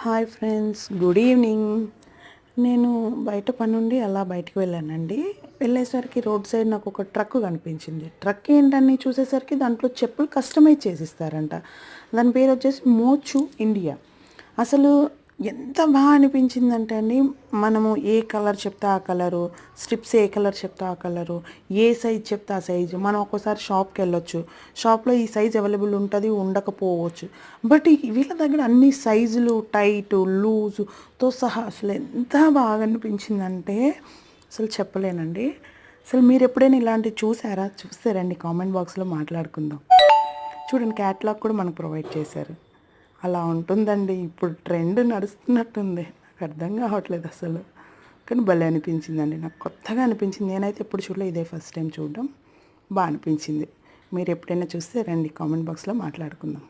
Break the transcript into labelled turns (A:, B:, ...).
A: Hi friends, good evening. నేను బయట పనుండి అలా బయటికి వెళ్ళానండి. వెళ్ళేసరికి రోడ్ సైడ్ నాకు ఒక ట్రక్ కనిపించింది. ట్రక్ ఏంటని చూసేసరికి దాంట్లో చెప్పులు కస్టమైజ్ చేసిస్తారంట. దాని పేరు వచ్చేసి మోచు ఇండియా. అసలు ఎంత బాగా అనిపించిందంటే అండి, మనము ఏ కలర్ చెప్తే ఆ కలరు, స్ట్రిప్స్ ఏ కలర్ చెప్తే ఆ కలరు, ఏ సైజ్ చెప్తే ఆ సైజు. మనం ఒక్కోసారి షాప్కి వెళ్ళొచ్చు, షాప్లో ఈ సైజ్ అవైలబుల్ ఉంటుంది, ఉండకపోవచ్చు. బట్ వీళ్ళ దగ్గర అన్ని సైజులు, టైటు, లూజుతో సహా అసలు ఎంత బాగా అనిపించిందంటే అసలు చెప్పలేనండి. అసలు మీరు ఎప్పుడైనా ఇలాంటివి చూసారా? చూస్తే రండి, కామెంట్ బాక్స్లో మాట్లాడుకుందాం. చూడండి, క్యాట్లాగ్ కూడా మనకు ప్రొవైడ్ చేశారు. అలా ఉంటుందండి. ఇప్పుడు ట్రెండ్ నడుస్తున్నట్టుంది, నాకు అర్థం కావట్లేదు అసలు. కానీ భలే అనిపించిందండి, నాకు కొత్తగా అనిపించింది. నేనైతే ఎప్పుడు చూడలే, ఇదే ఫస్ట్ టైం చూడడం. బాగా అనిపించింది. మీరు ఎప్పుడైనా చూస్తే రండి, కామెంట్ బాక్స్లో మాట్లాడుకుందాం.